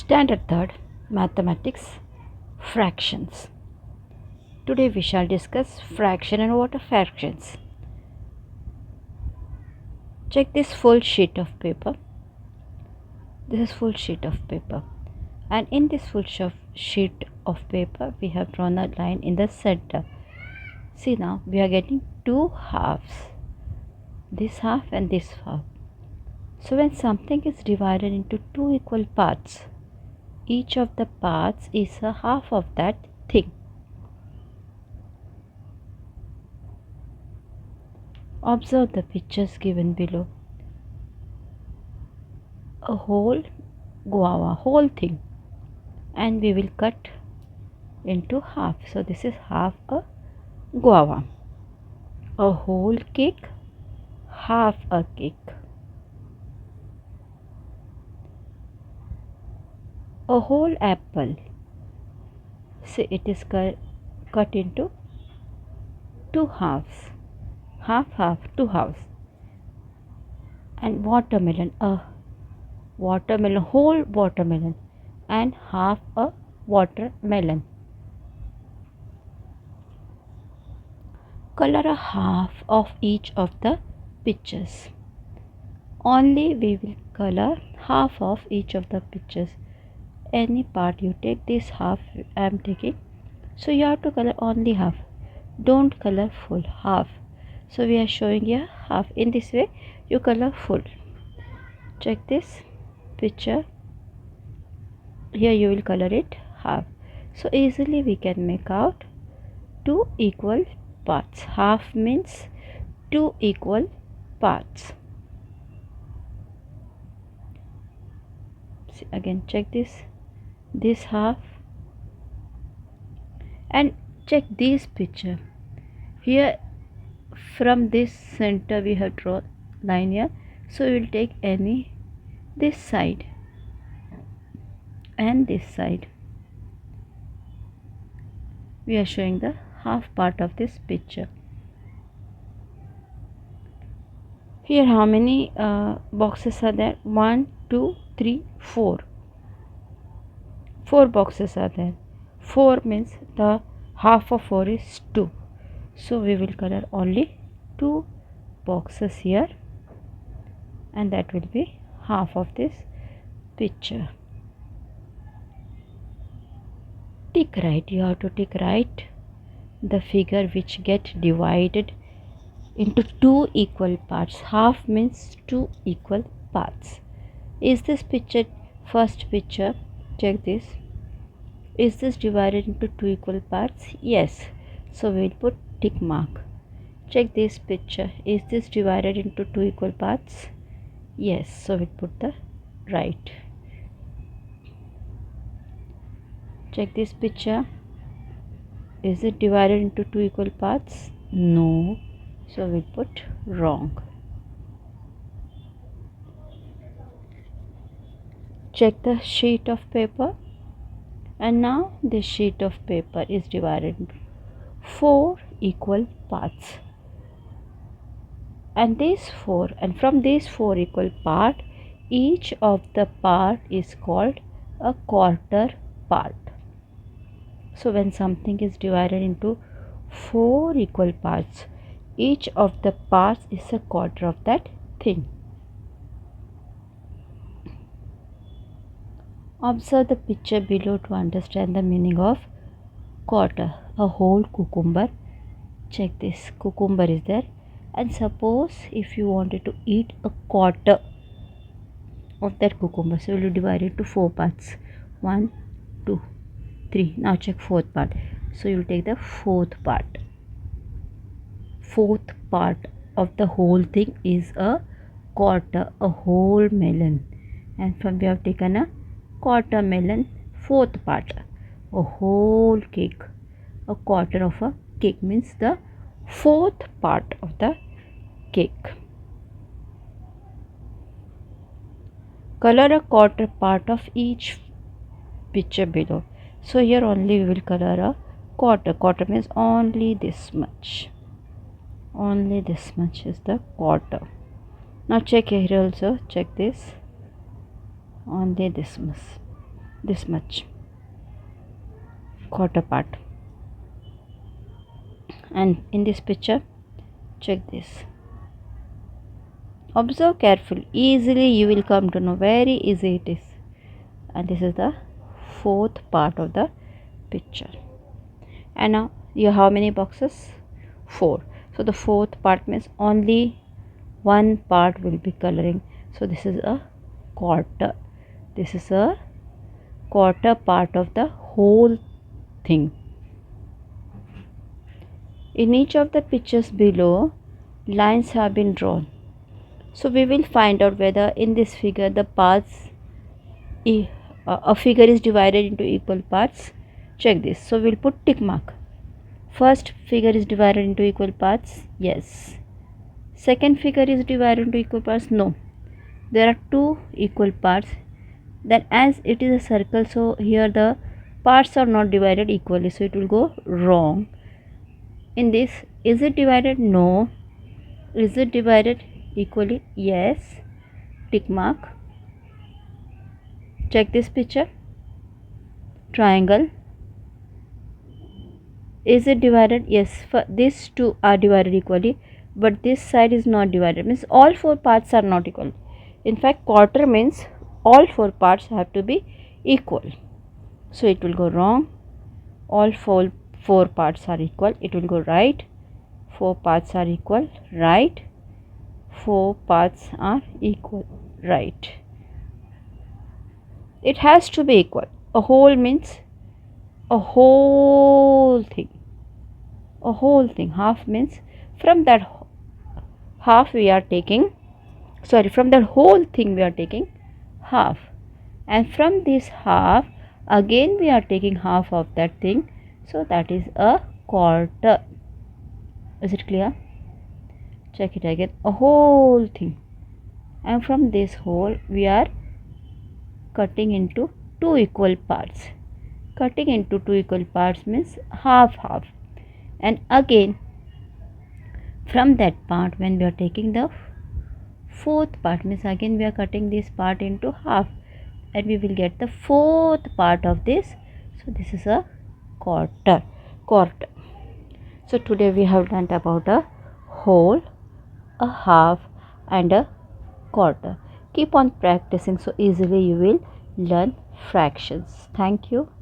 Standard 3rd Mathematics Fractions. Today we shall discuss fraction and what are fractions. Check this full sheet of paper. This is full sheet of paper, and in this full sheet of paper we have drawn a line in the center. See, now we are getting two halves, this half and this half. So when something is divided into two equal parts, each of the parts is a half of that thing. Observe the pictures given below. A whole guava, whole thing, and we will cut into half. So this is half a guava. A whole cake, half a cake. A whole apple, so it is cut into two halves, half, two halves. And watermelon, a watermelon, whole watermelon, and half a watermelon. Color a half of each of the pictures. Only we will color half of each of the pictures. Any part you take, this half I am taking, so you have to color only half. Don't color full, half. So we are showing here half. In this way you color full. Check this picture. Here you will color it half. So easily we can make out two equal parts. Half means two equal parts. See, again check this half, and check this picture. Here from this center we have drawn line here, so we will take any this side and this side. We are showing the half part of this picture. Here how many boxes are there? 1, 2, 3, 4. 4 boxes are there. 4 means the half of 4 is 2. So we will color only 2 boxes here, and that will be half of this picture. Tick right. You have to tick right the figure which get divided into two equal parts. Half means two equal parts. Is this picture, first picture, check this, is this divided into two equal parts? Yes, so we will put tick mark. Check this picture, is this divided into two equal parts? Yes, so we put the right. Check this picture, is it divided into two equal parts? No, so we put wrong. Check the sheet of paper, and now this sheet of paper is divided into 4 equal parts, and these 4, and from these 4 equal part, each of the part is called a quarter part. So when something is divided into 4 equal parts, each of the parts is a quarter of that thing. Observe the picture below to understand the meaning of quarter. A whole cucumber. Check this, cucumber is there, and suppose if you wanted to eat a quarter of that cucumber, so you will divide it to 4 parts. 1, 2, 3. Now check fourth part. So you will take the fourth part. Fourth part of the whole thing is a quarter, a whole melon, and from we have taken a quarter melon. Fourth part, a whole cake. A quarter of a cake means the fourth part of the cake. Color a quarter part of each picture below. So here only we will color a quarter. Quarter means only this much. Only this much is the quarter. Now check here also. Check this. Only this much. this much quarter part. And in this picture, check this. Observe carefully. Easily you will come to know, very easy it is. And this is the fourth part of the picture. And now you have how many boxes? 4. So the fourth part means only one part will be coloring. So this is a quarter. This is a quarter part of the whole thing. In each of the pictures below, lines have been drawn. So we will find out whether in this figure the parts, a figure is divided into equal parts. Check this. So we'll put tick mark. First figure is divided into equal parts. Yes. Second figure is divided into equal parts. No. There are two equal parts. Then as it is a circle, so here the parts are not divided equally, so it will go wrong. In this, is it divided? No. Is it divided equally? Yes. Tick mark. Check this picture. Triangle. Is it divided? Yes. These two are divided equally, but this side is not divided. Means all four parts are not equal. In fact, quarter means all four parts have to be equal. So it will go wrong. All four parts are equal. It will go right. 4 parts are equal. Right. 4 parts are equal. Right. It has to be equal. A whole means a whole thing. A whole thing. Half means from that half we are taking, from that whole thing we are taking half. And from this half again we are taking half of that thing. So that is a quarter. Is it clear? Check it again. A whole thing. And from this whole we are cutting into two equal parts. Cutting into two equal parts means half half. And again from that part, when we are taking the fourth part, means again we are cutting this part into half, and we will get the fourth part of this. So this is a quarter. So today we have learnt about a whole, a half and a quarter. Keep on practicing, so easily you will learn fractions. Thank you.